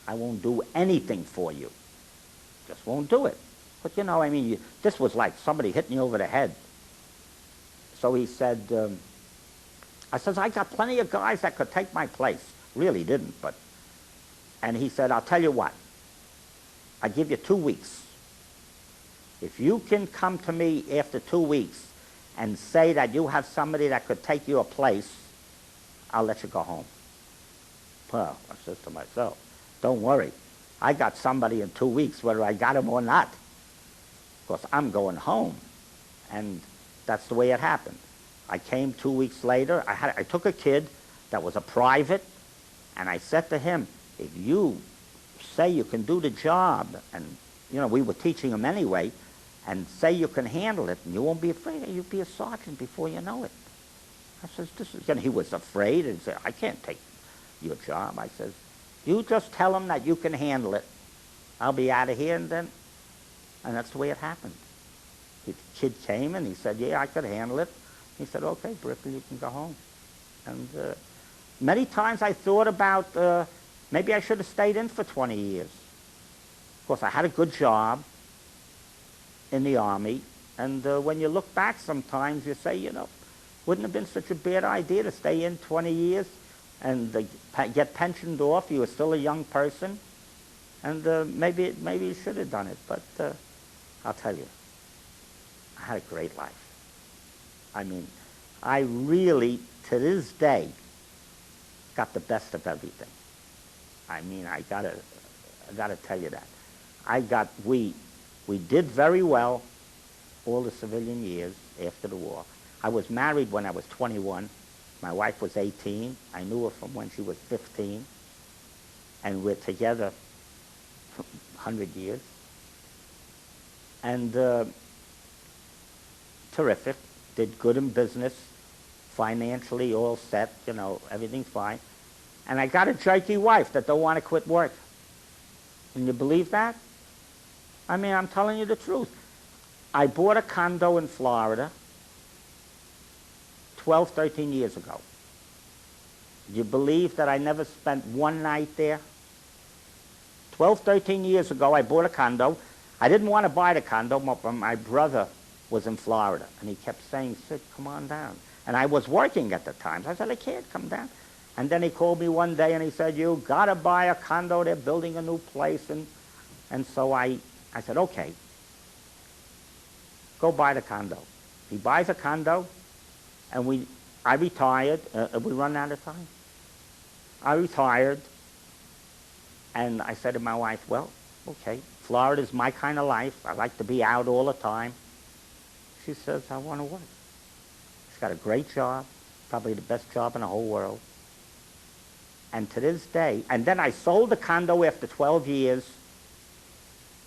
I won't do anything for you. Just won't do it. But you know, I mean, this was like somebody hitting you over the head. So he said, I says, I got plenty of guys that could take my place. Really didn't, but. And he said, I'll tell you what. I give you 2 weeks. If you can come to me after 2 weeks and say that you have somebody that could take your place, I'll let you go home. Well, I says to myself, don't worry. I got somebody in 2 weeks, whether I got him or not. Because I'm going home. And that's the way it happened. I came 2 weeks later. I took a kid that was a private, and I said to him, if you say you can do the job, and you know, we were teaching him anyway, and say you can handle it, and you won't be afraid, you'll be a sergeant before you know it. I says, and he was afraid, and said, I can't take your job. I says, you just tell him that you can handle it. I'll be out of here, and that's the way it happened. The kid came, and he said, yeah, I could handle it. He said, okay, Brickel, you can go home. And many times I thought about maybe I should have stayed in for 20 years. Of course, I had a good job in the Army, and when you look back sometimes, you say, you know, Wouldn't have been such a bad idea to stay in 20 years and get pensioned off. You were still a young person. And maybe you should have done it. But I'll tell you, I had a great life. I mean, I really, to this day, got the best of everything. I mean, I gotta tell you that. We did very well all the civilian years after the war. I was married when I was 21. My wife was 18. I knew her from when she was 15. And we're together 100 years. And terrific. Did good in business. Financially all set. You know, everything's fine. And I got a jerky wife that don't want to quit work. Can you believe that? I mean, I'm telling you the truth. I bought a condo in Florida 12, 13 years ago. Do you believe that I never spent one night there? 12, 13 years ago, I bought a condo. I didn't want to buy the condo, but my brother was in Florida, and he kept saying, Sid, come on down. And I was working at the time, so I said, I can't come down. And then he called me one day, and he said, you got to buy a condo. They're building a new place. And so I said, okay, go buy the condo. He buys a condo, and I retired. We run out of time. I retired, and I said to my wife, well, okay, Florida's my kind of life. I like to be out all the time. She says, I want to work. She's got a great job, probably the best job in the whole world. And to this day, and then I sold the condo after 12 years,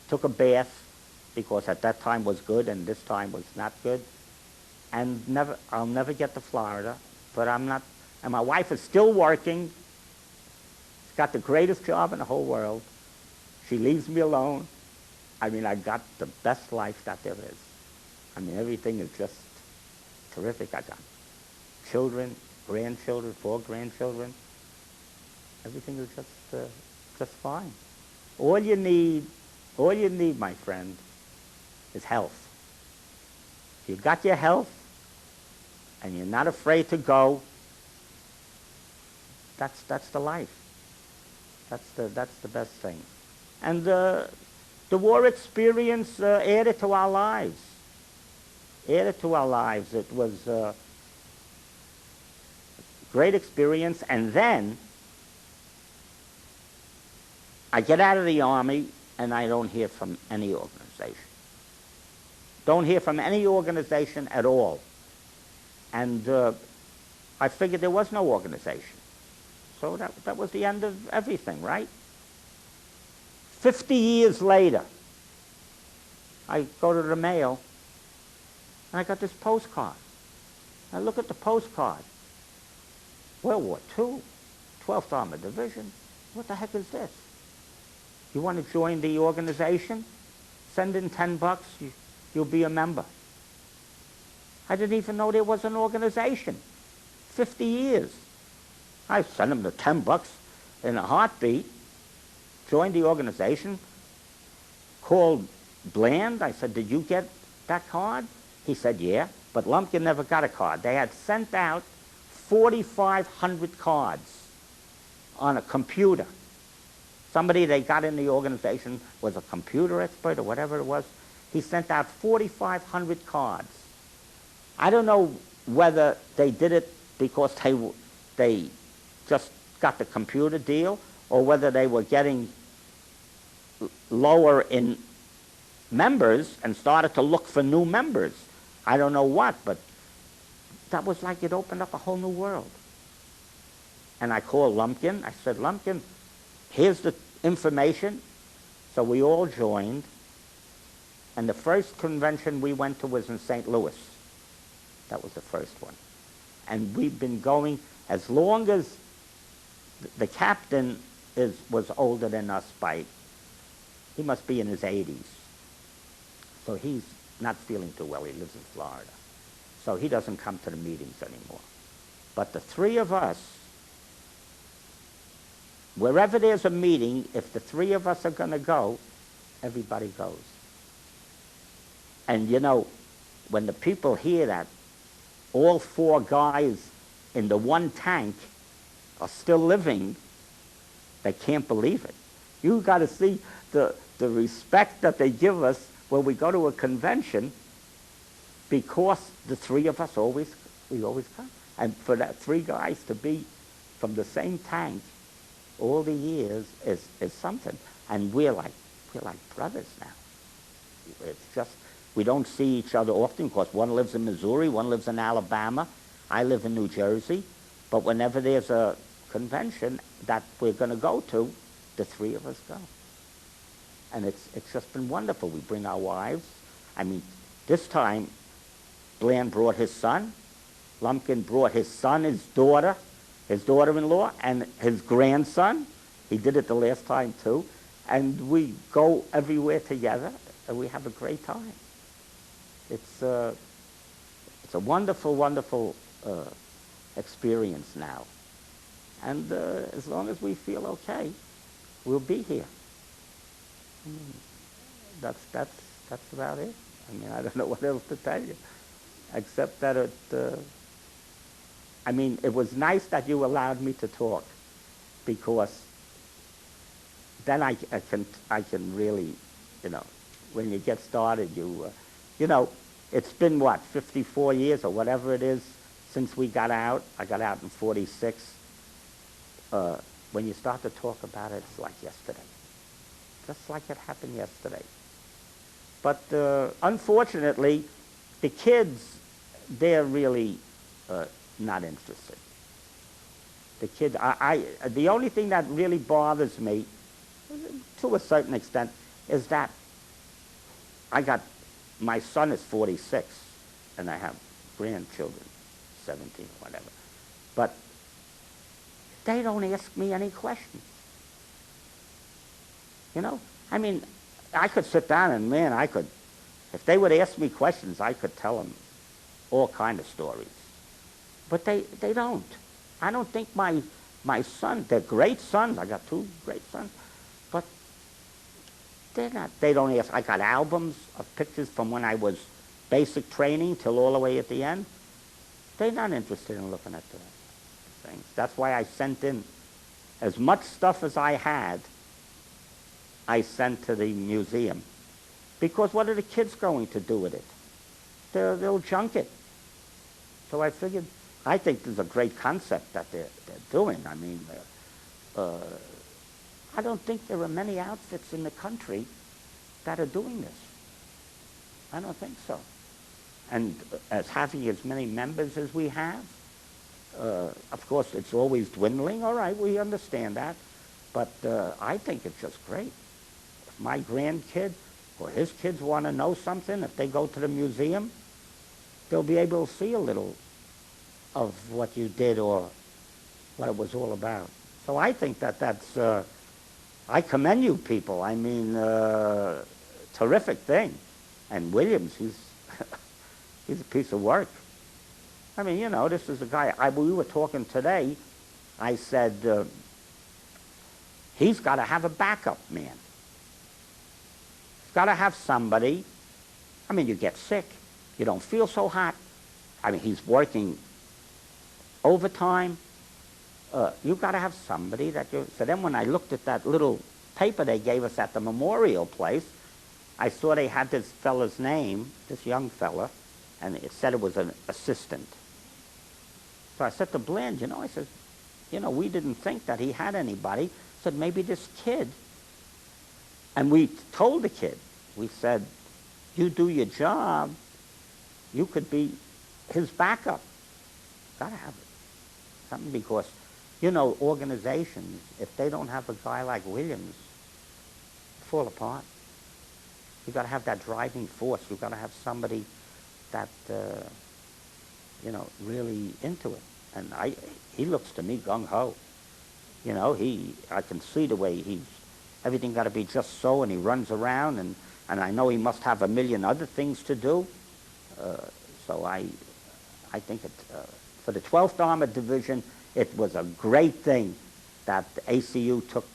took a bath, because at that time was good and this time was not good. And I'll never get to Florida, but I'm not, and my wife is still working. She's got the greatest job in the whole world. She leaves me alone. I mean, I got the best life that there is. I mean, everything is just terrific. I got children, grandchildren, 4 grandchildren. Everything is just fine. All you need, my friend, is health. If you got your health and you're not afraid to go, that's the life. That's the best thing. And the war experience added to our lives. Added to our lives. It was a great experience. And then I get out of the Army and I don't hear from any organization. Don't hear from any organization at all. And I figured there was no organization. So that was the end of everything, right? 50 years later, I go to the mail, and I got this postcard. I look at the postcard. World War II, 12th Armored Division. What the heck is this? You want to join the organization? Send in $10, you'll be a member. I didn't even know there was an organization. 50 years. I sent them the $10 in a heartbeat, joined the organization, called Bland. I said, did you get that card? He said, yeah, but Lumpkin never got a card. They had sent out 4,500 cards on a computer. Somebody they got in the organization was a computer expert or whatever it was. He sent out 4,500 cards. I don't know whether they did it because they just got the computer deal or whether they were getting lower in members and started to look for new members. I don't know what, but that was like it opened up a whole new world. And I called Lumpkin. I said, Lumpkin, here's the information. So we all joined. And the first convention we went to was in St. Louis. That was the first one. And we've been going as long as the captain was older than us by, he must be in his 80s. So he's not feeling too well. He lives in Florida. So he doesn't come to the meetings anymore. But the 3 of us, wherever there's a meeting, if the 3 of us are going to go, everybody goes. And you know, when the people hear that, all 4 guys in the one tank are still living. They can't believe it. You got to see the respect that they give us when we go to a convention, because the 3 of us we always come. And for that 3 guys to be from the same tank all the years is something. And we're like brothers now. It's just, we don't see each other often because one lives in Missouri, one lives in Alabama, I live in New Jersey. But whenever there's a convention that we're going to go to, the 3 of us go. And it's just been wonderful. We bring our wives. I mean, this time, Bland brought his son. Lumpkin brought his son, his daughter-in-law, and his grandson. He did it the last time, too. And we go everywhere together, and we have a great time. It's a wonderful, wonderful experience now. And as long as we feel okay, we'll be here. That's about it. I mean, I don't know what else to tell you, except that it was nice that you allowed me to talk, because then I can really, when you get started, it's been what, 54 years or whatever it is since we got out. I got out in 46. When you start to talk about it, it's like yesterday. Just like it happened yesterday. But unfortunately, the kids, they're really not interested. The kids, the only thing that really bothers me, to a certain extent, is that my son is 46, and I have grandchildren, 17, whatever. But they don't ask me any questions. I could sit down and, if they would ask me questions, I could tell them all kind of stories. But they don't. I don't think my son, they're great sons. I got 2 great sons. But they don't ask. I got albums of pictures from when I was basic training till all the way at the end. They're not interested in looking at the things. That's why I sent in as much stuff as I had. I sent to the museum, because what are the kids going to do with it? They'll junk it. So I figured, I think there's a great concept that they're doing. I don't think there are many outfits in the country that are doing this. I don't think so. And as having as many members as we have, of course, it's always dwindling. All right, we understand that. But I think it's just great. If my grandkid or his kids want to know something, if they go to the museum, they'll be able to see a little of what you did or what it was all about. So I think that's, I commend you people. Terrific thing. And Williams, he's a piece of work. This is a guy, we were talking today, I said, he's got to have a backup man. He's got to have somebody. You get sick. You don't feel so hot. He's working overtime. You've got to have somebody that you... So then when I looked at that little paper they gave us at the memorial place, I saw they had this fella's name, this young fella, and it said it was an assistant. So I said to Bland, I said, we didn't think that he had anybody. I said, maybe this kid. And we told the kid, we said, you do your job, you could be his backup. Got to have it. Something, because, organizations, if they don't have a guy like Williams, fall apart. You got to have that driving force. You got to have somebody that, really into it. And he looks to me gung-ho. I can see the way everything got to be just so, and he runs around, and I know he must have a million other things to do. So I think for the 12th Armored Division, it was a great thing that the ACU took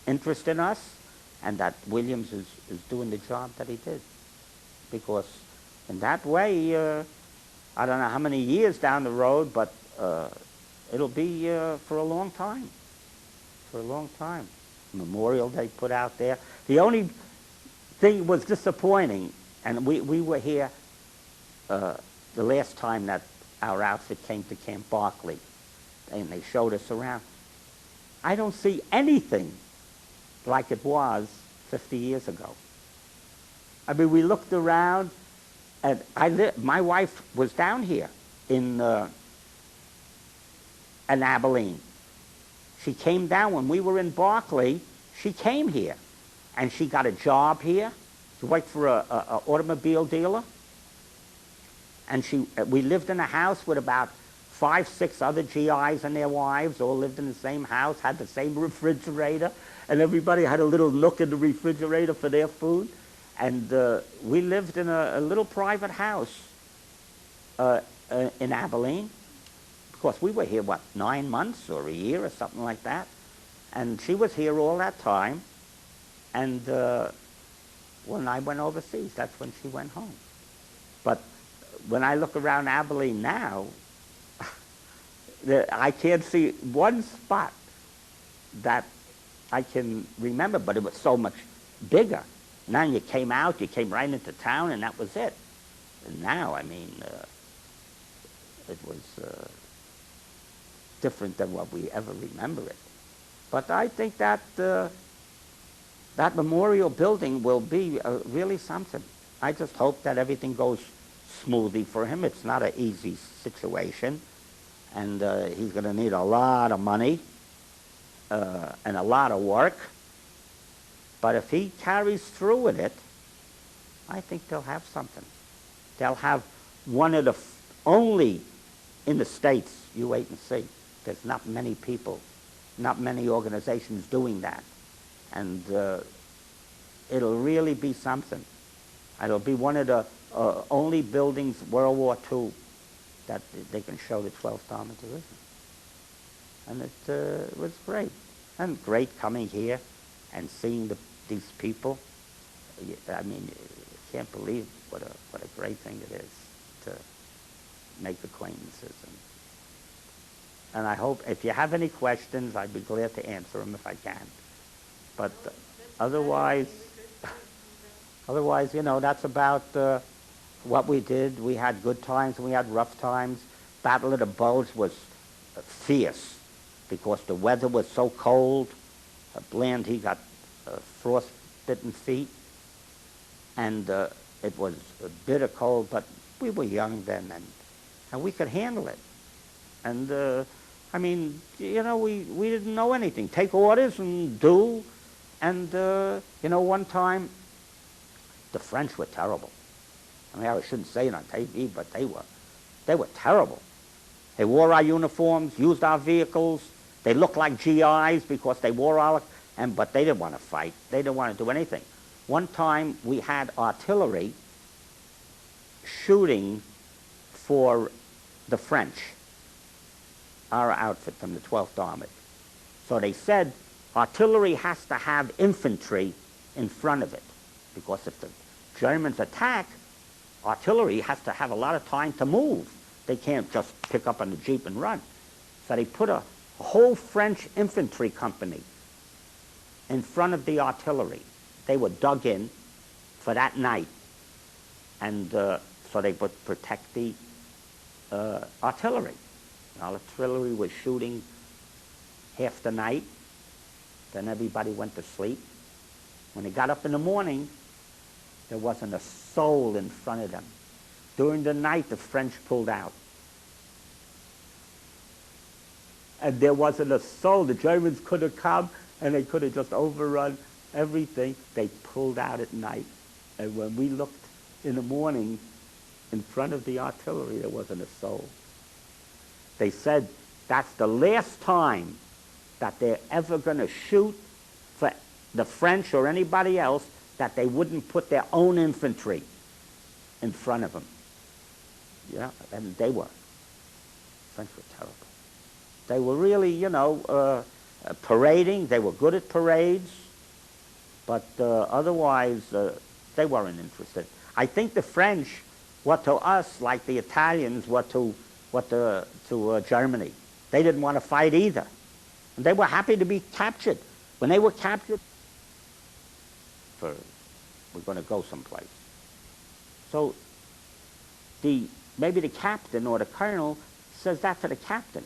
interest in us, and that Williams is doing the job that he did. Because in that way, I don't know how many years down the road, but it'll be for a long time. For a long time. Memorial they put out there. The only thing was disappointing, and we were here the last time that our outfit came to Camp Barkley, and they showed us around. I don't see anything like it was 50 years ago. I mean, we looked around, and my wife was down here in Abilene. She came down when we were in Barkley. She came here, and she got a job here. She worked for a automobile dealer, and we lived in a house with about 5, 6 other GIs and their wives, all lived in the same house, had the same refrigerator, and everybody had a little nook in the refrigerator for their food. And we lived in a little private house in Abilene. Of course, we were here, 9 months or a year or something like that. And she was here all that time. And when I went overseas, that's when she went home. But when I look around Abilene now, I can't see one spot that I can remember, but it was so much bigger. Now you came right into town, and that was it. And now, I mean, it was different than what we ever remember it. But I think that that memorial building will be really something. I just hope that everything goes smoothly for him. It's not an easy situation, and he's going to need a lot of money and a lot of work. But if he carries through with it, I think they'll have something. They'll have one of the only in the States, you wait and see. There's not many people, not many organizations doing that. And it'll really be something. It'll be one of the only buildings, World War II, that they can show the 12th Armored Division. And it was great. And great coming here and seeing these people. I mean, you can't believe what a great thing it is to make acquaintances. And I hope, if you have any questions, I'd be glad to answer them if I can. But otherwise, you know, that's about what we did. We had good times and we had rough times. Battle of the Bulge was fierce because the weather was so cold. Bland, he got frost-bitten feet, and it was bitter cold, but we were young then, and we could handle it. And I mean, you know, we didn't know anything. Take orders and do. And you know, one time, the French were terrible. I mean, I shouldn't say it on TV, but they were terrible. They wore our uniforms, used our vehicles. They looked like GIs because they wore our, but they didn't want to fight. They didn't want to do anything. One time we had artillery shooting for the French, our outfit from the 12th Armored. So they said artillery has to have infantry in front of it, because if the Germans attack, artillery has to have a lot of time to move. They can't just pick up on the Jeep and run. So they put a whole French infantry company in front of the artillery. They were dug in for that night, and so they would protect the artillery. The artillery was shooting half the night, then everybody went to sleep. When they got up in the morning, there wasn't a soul in front of them. During the night, the French pulled out. And there wasn't a soul. The Germans could have come, and they could have just overrun everything. They pulled out at night. And when we looked in the morning in front of the artillery, there wasn't a soul. They said that's the last time that they're ever going to shoot for the French or anybody else, that they wouldn't put their own infantry in front of them. Yeah, and they were. French were terrible. They were really, you know, parading. They were good at parades, but otherwise they weren't interested. I think the French what to us, like the Italians, what to Germany. They didn't want to fight either. And they were happy to be captured. When they were captured, we're going to go someplace. So maybe the captain or the colonel says that to the captain.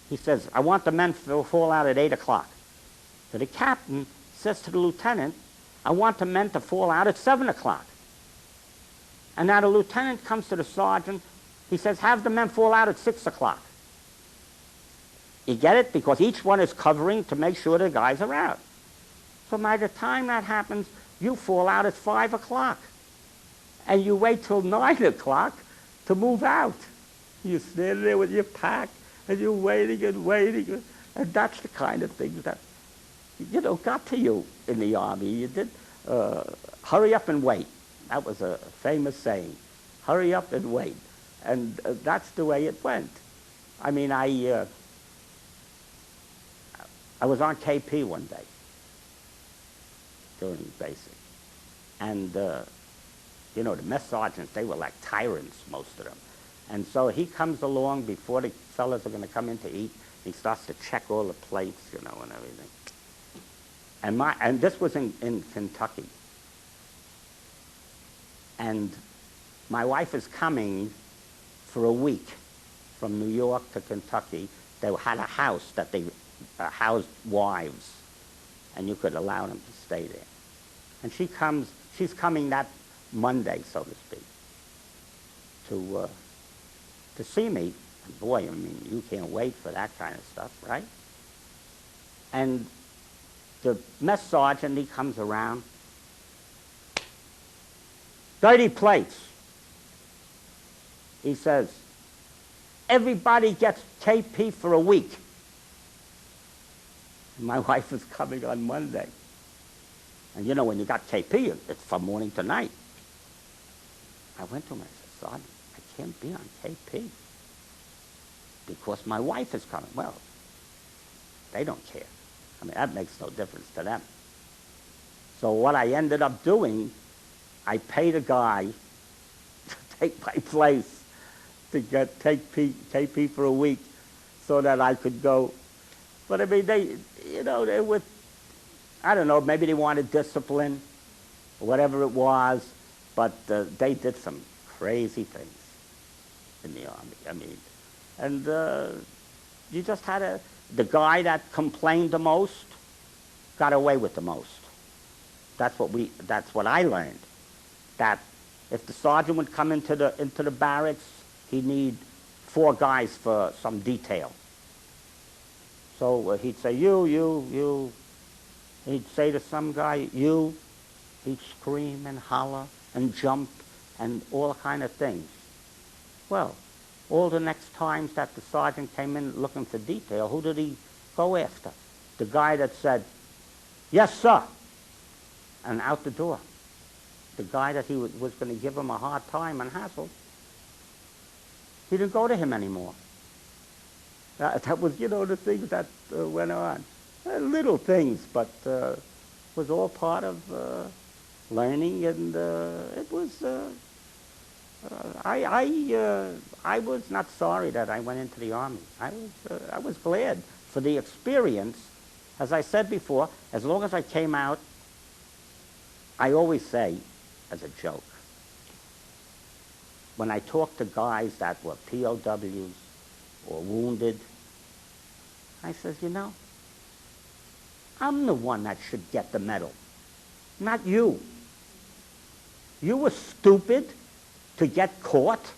He says, I want the men to fall out at 8 o'clock. So the captain says to the lieutenant, I want the men to fall out at 7 o'clock. And now the lieutenant comes to the sergeant. He says, have the men fall out at 6 o'clock. You get it? Because each one is covering to make sure the guys are out. So by the time that happens, you fall out at 5 o'clock. And you wait till 9 o'clock to move out. You stand there with your pack, and you're waiting and waiting. And that's the kind of thing that, got to you in the Army. You did hurry up and wait. That was a famous saying. Hurry up and wait. And that's the way it went. I mean, I was on KP one day during basic. And, the mess sergeants, they were like tyrants, most of them. And so he comes along before the fellas are going to come in to eat. He starts to check all the plates, and everything. And this was in Kentucky. And my wife is coming for a week from New York to Kentucky. They had a house that they housed wives, and you could allow them to stay there. And she's coming that Monday, so to speak, to see me. And boy, I mean, you can't wait for that kind of stuff, right? And the mess sergeant, he comes around, 30 plates. He says, everybody gets KP for a week. And my wife is coming on Monday. And when you got KP, it's from morning to night. I went to him and I said, Sergeant, I can't be on KP because my wife is coming. Well, they don't care. I mean, that makes no difference to them. So what I ended up doing, I paid a guy to take my place to get KP for a week so that I could go. But I mean, they were, I don't know, maybe they wanted discipline or whatever it was, but they did some crazy things in the Army. I mean, and you just had the guy that complained the most got away with the most. That's what I learned. That if the sergeant would come into the barracks, he'd need 4 guys for some detail. So he'd say, you. He'd say to some guy, you. He'd scream and holler and jump and all kind of things. Well, all the next times that the sergeant came in looking for detail, who did he go after? The guy that said, yes, sir, and out the door. The guy that he was going to give him a hard time and hassle, he didn't go to him anymore. That was, the things that went on. Little things, but was all part of learning, and it was. I was not sorry that I went into the Army. I was glad for the experience. As I said before, as long as I came out, I always say, as a joke, when I talk to guys that were POWs or wounded, I says, I'm the one that should get the medal, not you. You were stupid to get caught,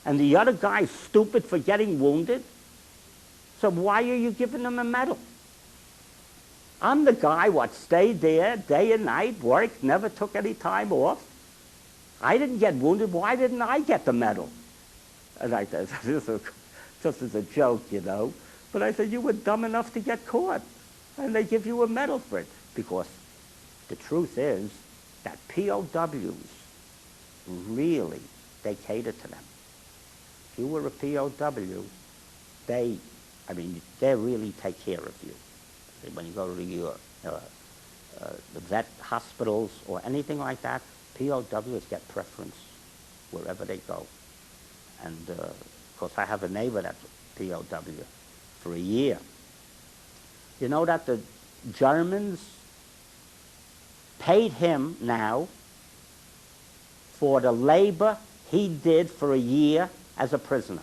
and the other guy's stupid for getting wounded. So why are you giving them a medal? I'm the guy what stayed there day and night, worked, never took any time off. I didn't get wounded. Why didn't I get the medal? And I said, just as a joke, But I said, you were dumb enough to get caught, and they give you a medal for it. Because the truth is that POWs, really, they cater to them. If you were a POW, they really take care of you. When you go to the vet hospitals or anything like that, POWs get preference wherever they go. And, of course, I have a neighbor that's POW for a year. You know that the Germans paid him now for the labor he did for a year as a prisoner.